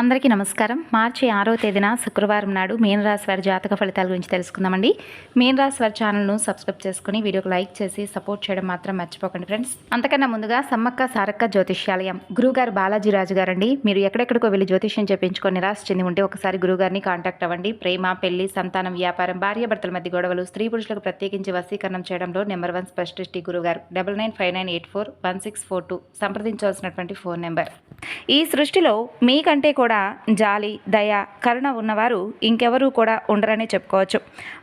అందరికీ నమస్కారం. మార్చి 6వ తేదీన శుక్రవారం నాడు మీనరాశి వారి జాతక ఫలితాల గురించి తెలుసుకుందామండి. మీనరాశి వారి ఛానల్ను సబ్స్క్రైబ్ చేసుకుని వీడియోకి లైక్ చేసి సపోర్ట్ చేయడం మాత్రం మర్చిపోకండి ఫ్రెండ్స్. అంతకన్నా ముందుగా సమ్మక్క సారక్క జ్యోతిష్యాలయం గురుగారు బాలాజీ రాజు గారండి. మీరు ఎక్కడెక్కడికో వెళ్ళి జ్యోతిష్యం చెప్పించుకొని నిరాశ చెంది ఉంటే ఒకసారి గురుగారిని కాంటాక్ట్ అవ్వండి. ప్రేమ, పెళ్లి, సంతానం, వ్యాపారం, భార్యాభర్తల మధ్య గొడవలు, స్త్రీ పురుషులకు ప్రత్యేకించి వశీకరణం చేయడంలో నెంబర్ 1 స్పెషలిస్ట్ గురుగారు. 9959841642 సంప్రదించవలసినటువంటి ఫోన్ నెంబర్. ఈ సృష్టిలో మీకంటే కూడా జాలి, దయ, కరుణ ఉన్నవారు ఇంకెవరూ కూడా ఉండరని చెప్పుకోవచ్చు.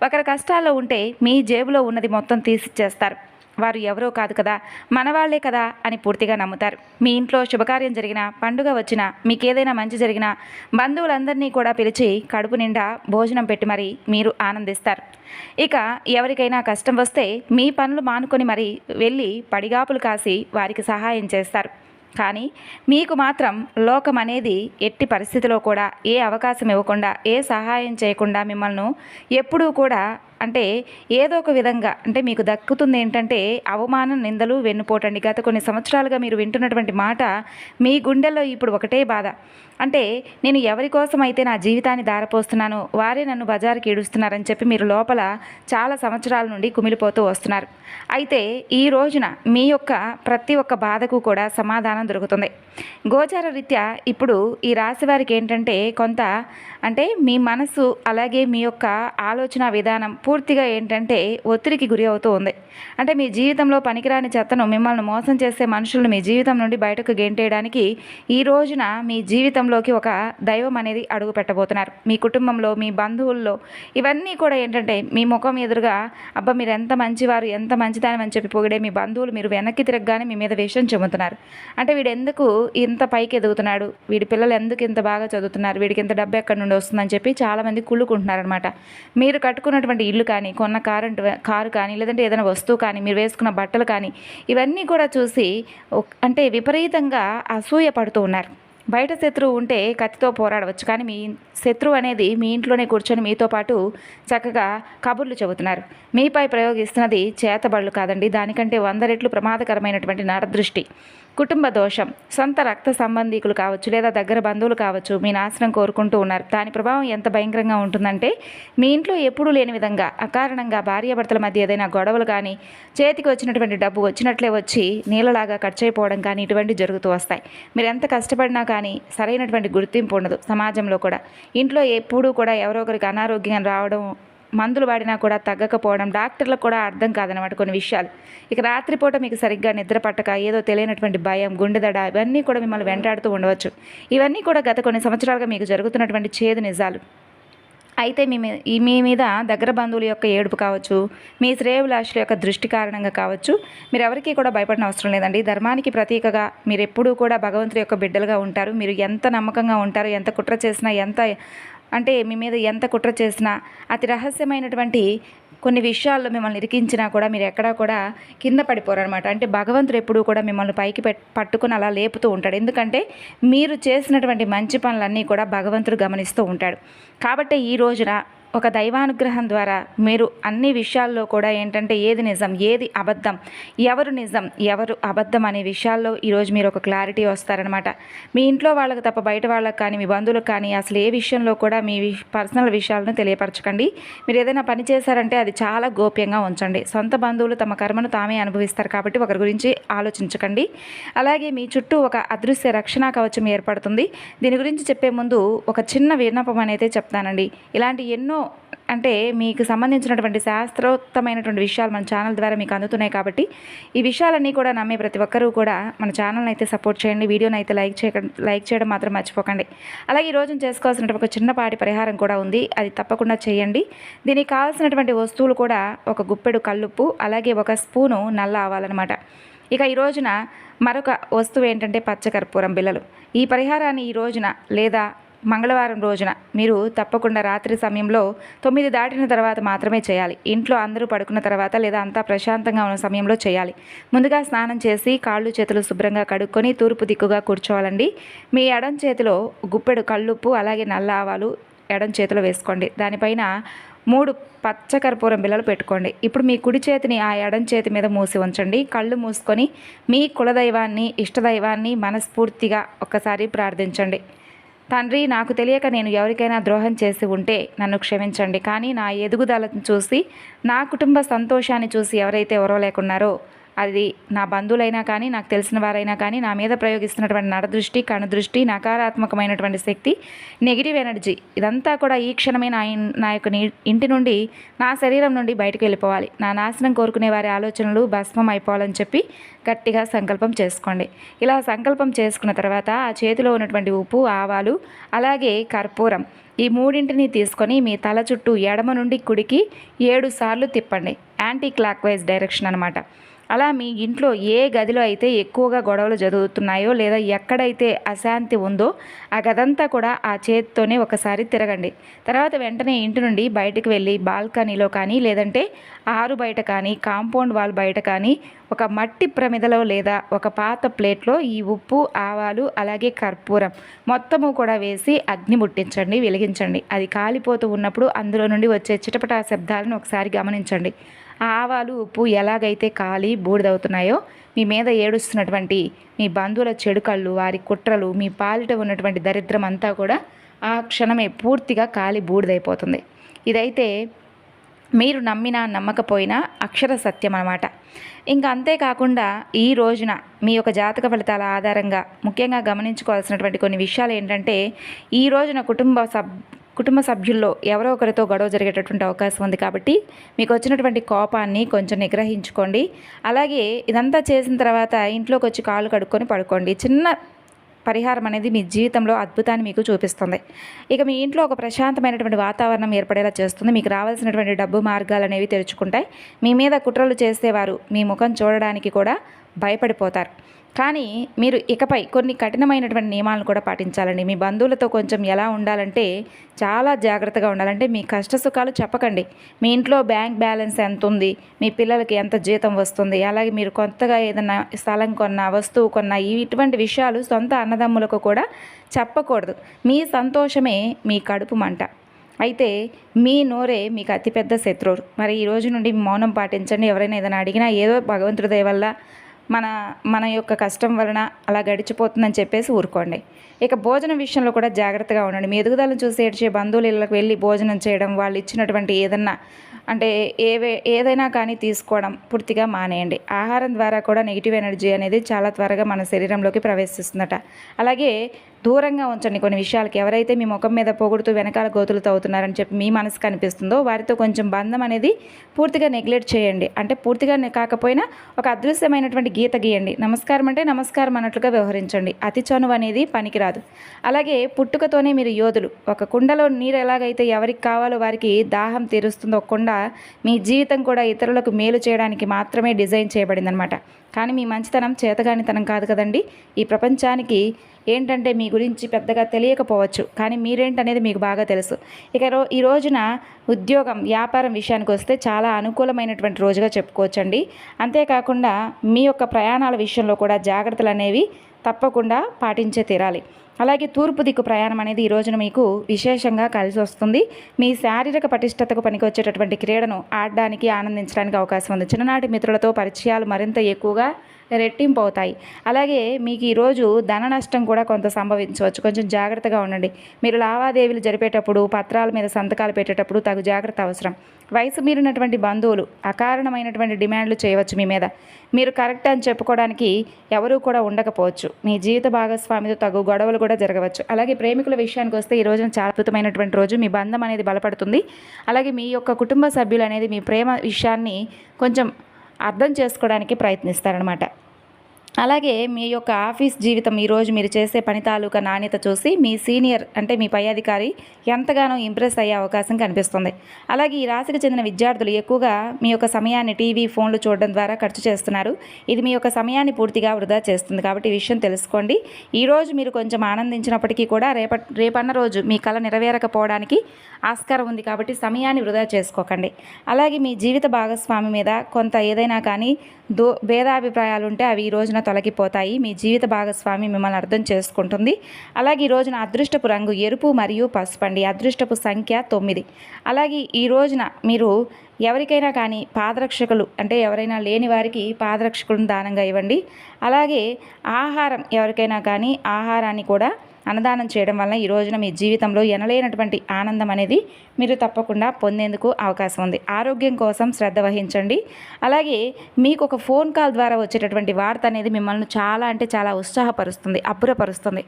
ఒకరి కష్టాల్లో ఉంటే మీ జేబులో ఉన్నది మొత్తం తీసిచ్చేస్తారు. వారు ఎవరో కాదు కదా, మనవాళ్లే కదా అని పూర్తిగా నమ్ముతారు. మీ ఇంట్లో శుభకార్యం జరిగినా, పండుగ వచ్చినా, మీకేదైనా మంచి జరిగినా బంధువులందరినీ కూడా పిలిచి కడుపు నిండా భోజనం పెట్టి మరీ మీరు ఆనందిస్తారు. ఇక ఎవరికైనా కష్టం వస్తే మీ పనులు మానుకొని మరీ వెళ్ళి పడిగాపులు కాసి వారికి సహాయం చేస్తారు. కానీ మీకు మాత్రం లోకం అనేది ఎట్టి పరిస్థితిలో కూడా ఏ అవకాశం ఇవ్వకుండా, ఏ సహాయం చేయకుండా మిమ్మల్ని ఎప్పుడూ కూడా అంటే ఏదో ఒక విధంగా అంటే మీకు దక్కుతుంది ఏంటంటే అవమానం, నిందలు, వెన్నుపోటండి. గత కొన్ని సంవత్సరాలుగా మీరు వింటున్నటువంటి మాట మీ గుండెల్లో ఇప్పుడు ఒకటే బాధ. అంటే నేను ఎవరి కోసం అయితే నా జీవితాన్ని దారపోస్తున్నానో వారే నన్ను బజారుకి ఈడుస్తున్నారని చెప్పి మీరు లోపల చాలా సంవత్సరాల నుండి కుమిలిపోతూ వస్తున్నారు. అయితే ఈ రోజున మీ యొక్క ప్రతి ఒక్క బాధకు కూడా సమాధానం దొరుకుతుంది. గోచార రీత్యా ఇప్పుడు ఈ రాశి వారికి ఏంటంటే కొంత అంటే మీ మనసు అలాగే మీ యొక్క ఆలోచన విధానం పూర్తిగా ఏంటంటే ఒత్తిడికి గురి అవుతూ ఉంది. అంటే మీ జీవితంలో పనికిరాని చెత్తను, మిమ్మల్ని మోసం చేసే మనుషులను మీ జీవితం నుండి బయటకు గెంటేయడానికి ఈ రోజున మీ జీవితంలోకి ఒక దైవం అనేది అడుగు పెట్టబోతున్నారు. మీ కుటుంబంలో, మీ బంధువుల్లో ఇవన్నీ కూడా ఏంటంటే మీ ముఖం ఎదురుగా అబ్బా మీరు ఎంత మంచివారు, ఎంత మంచిదాని అని చెప్పి పొగిడే మీ బంధువులు మీరు వెనక్కి తిరగగానే మీ మీద విషయం చెబుతున్నారు. అంటే వీడు ఎందుకు ఇంత పైకి ఎదుగుతున్నాడు, వీడి పిల్లలు ఎందుకు ఇంత బాగా చదువుతున్నారు, వీడికి ఇంత డబ్బు ఎక్కడి నుండి వస్తుందని చెప్పి చాలామంది కుళ్ళుకుంటున్నారనమాట. మీరు కట్టుకున్నటువంటి ఇల్లు కానీ, కొన్న కారు కానీ, లేదంటే ఏదైనా వస్తువు కానీ, మీరు వేసుకున్న బట్టలు కానీ ఇవన్నీ కూడా చూసి అంటే విపరీతంగా అసూయ పడుతూ ఉన్నారు. బయట శత్రువు ఉంటే కత్తితో పోరాడవచ్చు, కానీ మీ శత్రువు అనేది మీ ఇంట్లోనే కూర్చొని మీతో పాటు చక్కగా కబుర్లు చెబుతున్నారు. మీపై ప్రయోగిస్తున్నది చేతబడులు కాదండి, దానికంటే 100 రెట్లు ప్రమాదకరమైనటువంటి నరదృష్టి, కుటుంబ దోషం, సొంత రక్త సంబంధీకులు కావచ్చు లేదా దగ్గర బంధువులు కావచ్చు మీ నాశనం కోరుకుంటూ ఉన్నారు. దాని ప్రభావం ఎంత భయంకరంగా ఉంటుందంటే మీ ఇంట్లో ఎప్పుడూ లేని విధంగా అకారణంగా భార్యాభర్తల మధ్య ఏదైనా గొడవలు కానీ, చేతికి వచ్చినటువంటి డబ్బు వచ్చినట్లే వచ్చి నీళ్ళలాగా ఖర్చు అయిపోవడం కానీ ఇటువంటివి జరుగుతూ వస్తాయి. మీరు ఎంత కష్టపడినా కానీ సరైనటువంటి గుర్తింపు ఉండదు సమాజంలో కూడా. ఇంట్లో ఎప్పుడూ కూడా ఎవరో ఒకరికి అనారోగ్యం రావడం, మందులు వాడినా కూడా తగ్గకపోవడం డాక్టర్లకు కూడా అర్థం కాదనమాట కొన్ని విషయాలు. ఇక రాత్రిపూట మీకు సరిగ్గా నిద్ర పట్టక ఏదో తెలియనటువంటి భయం, గుండెదడ ఇవన్నీ కూడా మిమ్మల్ని వెంటాడుతూ ఉండవచ్చు. ఇవన్నీ కూడా గత కొన్ని సంవత్సరాలుగా మీకు జరుగుతున్నటువంటి చేదు నిజాలు. అయితే మీ మీద దగ్గర బంధువుల యొక్క ఏడుపు కావచ్చు, మీ శ్రేయోభిలాషుల యొక్క దృష్టి కారణంగా కావచ్చు, మీరు ఎవరికీ కూడా భయపడిన అవసరం లేదండి. ధర్మానికి ప్రతీకగా మీరు ఎప్పుడూ కూడా భగవంతుడి యొక్క బిడ్డలుగా ఉంటారు. మీరు ఎంత నమ్మకంగా ఉంటారు, ఎంత కుట్ర చేసినా, అంటే మీ మీద ఎంత కుట్ర చేసినా, అతి రహస్యమైనటువంటి కొన్ని విషయాల్లో మిమ్మల్ని ఇరికించినా కూడా మీరు ఎక్కడా కూడా కింద పడిపోరనమాట. అంటే భగవంతుడు ఎప్పుడూ కూడా మిమ్మల్ని పైకి పట్టుకుని అలా లేపుతూ ఉంటాడు. ఎందుకంటే మీరు చేసినటువంటి మంచి పనులన్నీ కూడా భగవంతుడు గమనిస్తూ ఉంటాడు. కాబట్టి ఈ రోజున ఒక దైవానుగ్రహం ద్వారా మీరు అన్ని విషయాల్లో కూడా ఏంటంటే ఏది నిజం, ఏది అబద్ధం, ఎవరు నిజం, ఎవరు అబద్ధం అనే విషయాల్లో ఈరోజు మీరు ఒక క్లారిటీ వస్తారనమాట. మీ ఇంట్లో వాళ్ళకి తప్ప బయట వాళ్ళకి కానీ, మీ బంధువులకు కానీ అసలు ఏ విషయంలో కూడా మీ పర్సనల్ విషయాలను తెలియపరచకండి. మీరు ఏదైనా పని చేశారంటే అది చాలా గోప్యంగా ఉంచండి. సొంత బంధువులు తమ కర్మను తామే అనుభవిస్తారు కాబట్టి ఒకరి గురించి ఆలోచించకండి. అలాగే మీ చుట్టూ ఒక అదృశ్య రక్షణ కవచం ఏర్పడుతుంది. దీని గురించి చెప్పే ముందు ఒక చిన్న విన్నపం అనేది చెప్తానండి. ఇలాంటి ఎన్నో అంటే మీకు సంబంధించినటువంటి శాస్త్రోత్తమైనటువంటి విషయాలు మన ఛానల్ ద్వారా మీకు అందుతున్నాయి కాబట్టి ఈ విషయాలన్నీ కూడా నమ్మే ప్రతి ఒక్కరూ కూడా మన ఛానల్ని అయితే సపోర్ట్ చేయండి. వీడియోని అయితే లైక్ చేయడం మాత్రం మర్చిపోకండి. అలాగే ఈరోజు చేసుకోవాల్సినటువంటి ఒక చిన్నపాటి పరిహారం కూడా ఉంది, అది తప్పకుండా చేయండి. దీనికి కావాల్సినటువంటి వస్తువులు కూడా ఒక గుప్పెడు కల్లుప్పు, అలాగే ఒక స్పూను నల్ల ఆవాలన్నమాట. ఇక ఈ రోజున మరొక వస్తువు ఏంటంటే పచ్చకర్పూరం బిళ్ళలు. ఈ పరిహారాన్ని ఈ రోజున లేదా మంగళవారం రోజున మీరు తప్పకుండా రాత్రి సమయంలో 9 దాటిన తర్వాత మాత్రమే చేయాలి. ఇంట్లో అందరూ పడుకున్న తర్వాత లేదా అంతా ప్రశాంతంగా ఉన్న సమయంలో చేయాలి. ముందుగా స్నానం చేసి కాళ్ళు చేతులు శుభ్రంగా కడుక్కొని తూర్పు దిక్కుగా కూర్చోవాలండి. మీ ఎడం చేతిలో గుప్పెడు కల్లుప్పు అలాగే నల్ల ఆవాలు ఎడం చేతిలో వేసుకోండి. దానిపైన 3 పచ్చకర్పూరం బిళ్ళలు పెట్టుకోండి. ఇప్పుడు మీ కుడి చేతిని ఆ ఎడం చేతి మీద మూసి ఉంచండి. కళ్ళు మూసుకొని మీ కులదైవాన్ని, ఇష్టదైవాన్ని మనస్ఫూర్తిగా ఒక్కసారి ప్రార్థించండి. తండ్రి, నాకు తెలియక నేను ఎవరికైనా ద్రోహం చేసి ఉంటే నన్ను క్షమించండి. కానీ నా ఎదుగుదలను చూసి, నా కుటుంబ సంతోషాన్ని చూసి ఎవరైతే ఓర్వలేకున్నారో, అది నా బంధువులైనా కానీ, నాకు తెలిసిన వారైనా కానీ, నా మీద ప్రయోగిస్తున్నటువంటి నరదృష్టి, కనుదృష్టి, నకారాత్మకమైనటువంటి శక్తి, నెగిటివ్ ఎనర్జీ, ఇదంతా కూడా ఈ క్షణమే నా యొక్క ఇంటి నుండి, నా శరీరం నుండి బయటకు వెళ్ళిపోవాలి. నా నాశనం కోరుకునే వారి ఆలోచనలు భస్మం అయిపోవాలని చెప్పి గట్టిగా సంకల్పం చేసుకోండి. ఇలా సంకల్పం చేసుకున్న తర్వాత ఆ చేతిలో ఉన్నటువంటి ఉప్పు, ఆవాలు, అలాగే కర్పూరం, ఈ మూడింటిని తీసుకొని మీ తల చుట్టూ ఎడమ నుండి కుడికి 7 సార్లు తిప్పండి. యాంటీ క్లాక్ వైజ్ డైరెక్షన్ అనమాట. అలా మీ ఇంట్లో ఏ గదిలో అయితే ఎక్కువగా గొడవలు జరుగుతున్నాయో, లేదా ఎక్కడైతే అశాంతి ఉందో ఆ గదంతా కూడా ఆ చేతితోనే ఒకసారి తిరగండి. తర్వాత వెంటనే ఇంటి నుండి బయటకు వెళ్ళి బాల్కనీలో కానీ, లేదంటే ఆరు బయట కానీ, కాంపౌండ్ వాల్ బయట కానీ, ఒక మట్టి ప్రమిదలో లేదా ఒక పాత ప్లేట్లో ఈ ఉప్పు, ఆవాలు, అలాగే కర్పూరం మొత్తము కూడా వేసి అగ్ని ముట్టించండి, వెలిగించండి. అది కాలిపోతూ ఉన్నప్పుడు అందులో నుండి వచ్చే చిటపటా శబ్దాలను ఒకసారి గమనించండి. ఆ ఆవాలు, ఉప్పు ఎలాగైతే కాలి బూడిదవుతున్నాయో, మీ మీద ఏడుస్తున్నటువంటి మీ బంధువుల చెడు కళ్ళు, వారి కుట్రలు, మీ పాలిట ఉన్నటువంటి దరిద్రం అంతా కూడా ఆ క్షణమే పూర్తిగా కాలి బూడిదైపోతుంది. ఇదైతే మీరు నమ్మినా నమ్మకపోయినా అక్షర సత్యం అన్నమాట. ఇంకా అంతేకాకుండా ఈ రోజున మీ యొక్క జాతక ఫలితాల ఆధారంగా ముఖ్యంగా గమనించుకోవాల్సినటువంటి కొన్ని విషయాలు ఏంటంటే, ఈ రోజున కుటుంబ సభ్యుల్లో ఎవరో ఒకరితో గొడవ జరిగేటటువంటి అవకాశం ఉంది. కాబట్టి మీకు వచ్చినటువంటి కోపాన్ని కొంచెం నిగ్రహించుకోండి. అలాగే ఇదంతా చేసిన తర్వాత ఇంట్లోకి వచ్చి కాళ్ళు కడుక్కొని పడుకోండి. చిన్న పరిహారం అనేది మీ జీవితంలో అద్భుతాన్ని మీకు చూపిస్తుంది. ఇక మీ ఇంట్లో ఒక ప్రశాంతమైనటువంటి వాతావరణం ఏర్పడేలా చేస్తుంది. మీకు రావాల్సినటువంటి డబ్బు మార్గాలు అనేవి తెరుచుకుంటాయి. మీ మీద కుట్రలు చేసేవారు మీ ముఖం చూడడానికి కూడా భయపడిపోతారు. కానీ మీరు ఇకపై కొన్ని కఠినమైనటువంటి నియమాలను కూడా పాటించాలండి. మీ బంధువులతో కొంచెం ఎలా ఉండాలంటే, చాలా జాగ్రత్తగా ఉండాలంటే, మీ కష్ట సుఖాలు చెప్పకండి. మీ ఇంట్లో బ్యాంక్ బ్యాలెన్స్ ఎంత ఉంది, మీ పిల్లలకి ఎంత జీతం వస్తుంది, అలాగే మీరు కొత్తగా ఏదైనా స్థలం కొన్నా, వస్తువు కొన్నా, ఇటువంటి విషయాలు సొంత అన్నదమ్ములకు కూడా చెప్పకూడదు. మీ సంతోషమే మీ కడుపు మంట. అయితే మీ నోరే మీకు అతిపెద్ద శత్రువు. మరి ఈ రోజు నుండి మౌనం పాటించండి. ఎవరైనా ఏదైనా అడిగినా ఏదో భగవంతుడి దయ వల్ల మన యొక్క కష్టం వలన అలా గడిచిపోతుందని చెప్పేసి ఊరుకోండి. ఇక భోజనం విషయంలో కూడా జాగ్రత్తగా ఉండండి. మీ ఎదుగుదలను చూసి ఏడ్చే బంధువుల ఇళ్ళకి వెళ్ళి భోజనం చేయడం, వాళ్ళు ఇచ్చినటువంటి ఏదైనా కానీ తీసుకోవడం పూర్తిగా మానేయండి. ఆహారం ద్వారా కూడా నెగిటివ్ ఎనర్జీ అనేది చాలా త్వరగా మన శరీరంలోకి ప్రవేశిస్తుందట. అలాగే దూరంగా ఉంచండి కొన్ని విషయాలకి. ఎవరైతే మీ ముఖం మీద పొగుడుతూ వెనకాల గోతులతో అవుతున్నారని చెప్పి మీ మనసుకు అనిపిస్తుందో, వారితో కొంచెం బంధం అనేది పూర్తిగా నెగ్లెక్ట్ చేయండి. అంటే పూర్తిగా కాకపోయినా ఒక అదృశ్యమైనటువంటి గీత గీయండి. నమస్కారం అంటే నమస్కారం అన్నట్లుగా వ్యవహరించండి. అతి చనువు అనేది పనికిరాదు. అలాగే పుట్టుకతోనే మీరు యోధులు. ఒక కుండలో నీరు ఎలాగైతే ఎవరికి కావాలో వారికి దాహం తీరుస్తుందో, కుండ మీ జీవితం కూడా ఇతరులకు మేలు చేయడానికి మాత్రమే డిజైన్ చేయబడిందనమాట. కానీ మీ మంచితనం చేతగానితనం కాదు కదండి. ఈ ప్రపంచానికి ఏంటంటే మీ గురించి పెద్దగా తెలియకపోవచ్చు, కానీ మీరేంటనేది మీకు బాగా తెలుసు. ఇక ఈ రోజున ఉద్యోగం, వ్యాపారం విషయానికి వస్తే చాలా అనుకూలమైనటువంటి రోజుగా చెప్పుకోవచ్చండి. అంతేకాకుండా మీ యొక్క ప్రయాణాల విషయంలో కూడా జాగ్రత్తలు అనేవి తప్పకుండా పాటించే తీరాలి. అలాగే తూర్పు దిక్కు ప్రయాణం అనేది ఈ రోజున మీకు విశేషంగా కలిసి వస్తుంది. మీ శారీరక పటిష్టతకు పనికొచ్చేటటువంటి క్రీడను ఆడడానికి, ఆనందించడానికి అవకాశం ఉంది. చిన్ననాటి మిత్రులతో పరిచయాలు మరింత ఎక్కువగా రెట్టింపు అవుతాయి. అలాగే మీకు ఈరోజు ధన నష్టం కూడా కొంత సంభవించవచ్చు. కొంచెం జాగ్రత్తగా ఉండండి. మీరు లావాదేవీలు జరిపేటప్పుడు, పత్రాల మీద సంతకాలు పెట్టేటప్పుడు తగు జాగ్రత్త అవసరం. వయసు మీరినటువంటి బంధువులు అకారణమైనటువంటి డిమాండ్లు చేయవచ్చు మీ మీద. మీరు కరెక్ట్ అని చెప్పుకోవడానికి ఎవరూ కూడా ఉండకపోవచ్చు. మీ జీవిత భాగస్వామితో తగు గొడవలు కూడా జరగవచ్చు. అలాగే ప్రేమికుల విషయానికి వస్తే ఈ రోజున చాలా అద్భుతమైనటువంటి రోజు. మీ బంధం అనేది బలపడుతుంది. అలాగే మీ యొక్క కుటుంబ సభ్యులు అనేది మీ ప్రేమ విషయాన్ని కొంచెం అర్థం చేసుకోవడానికి ప్రయత్నిస్తారనమాట. అలాగే మీ యొక్క ఆఫీస్ జీవితం ఈరోజు మీరు చేసే పని తాలూకా నాణ్యత చూసి మీ సీనియర్ అంటే మీ పై అధికారి ఎంతగానో ఇంప్రెస్ అయ్యే అవకాశం కనిపిస్తుంది. అలాగే ఈ రాశికి చెందిన విద్యార్థులు ఎక్కువగా మీ యొక్క సమయాన్ని టీవీ, ఫోన్లు చూడడం ద్వారా ఖర్చు చేస్తున్నారు. ఇది మీ యొక్క సమయాన్ని పూర్తిగా వృధా చేస్తుంది. కాబట్టి ఈ విషయం తెలుసుకోండి. ఈరోజు మీరు కొంచెం ఆనందించినప్పటికీ కూడా రేపన్న రోజు మీ కళ నెరవేరకపోవడానికి ఆస్కారం ఉంది. కాబట్టి సమయాన్ని వృధా చేసుకోకండి. అలాగే మీ జీవిత భాగస్వామి మీద కొంత ఏదైనా కానీ భేదాభిప్రాయాలు ఉంటే అవి ఈ రోజున తొలగిపోతాయి. మీ జీవిత భాగస్వామి మిమ్మల్ని అర్థం చేసుకుంటుంది. అలాగే ఈ రోజున అదృష్టపు రంగు ఎరుపు మరియు పసుపు అండి. అదృష్టపు సంఖ్య 9. అలాగే ఈ రోజున మీరు ఎవరికైనా కానీ పాదరక్షకులు అంటే ఎవరైనా లేని వారికి పాదరక్షకులను దానంగా ఇవ్వండి. అలాగే ఆహారం ఎవరికైనా కానీ ఆహారాన్ని కూడా అన్నదానం చేయడం వల్ల ఈ రోజున మీ జీవితంలో ఎనలేనటువంటి ఆనందం అనేది మీరు తప్పకుండా పొందేందుకు అవకాశం ఉంది. ఆరోగ్యం కోసం శ్రద్ధ వహించండి. అలాగే మీకు ఒక ఫోన్ కాల్ ద్వారా వచ్చేటటువంటి వార్త అనేది మిమ్మల్ని చాలా అంటే చాలా ఉత్సాహపరుస్తుంది, అబ్బురపరుస్తుంది.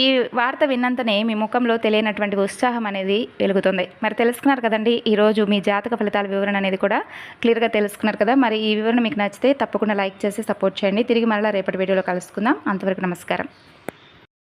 ఈ వార్త విన్నంతనే మీ ముఖంలో తెలియనటువంటి ఉత్సాహం అనేది వెలుగుతుంది. మరి తెలుసుకున్నారు కదండి, ఈరోజు మీ జాతక ఫలితాల వివరణ అనేది కూడా క్లియర్గా తెలుసుకున్నారు కదా. మరి ఈ వివరణ మీకు నచ్చితే తప్పకుండా లైక్ చేసి సపోర్ట్ చేయండి. తిరిగి మరలా రేపటి వీడియోలో కలుసుకుందాం. అంతవరకు నమస్కారం.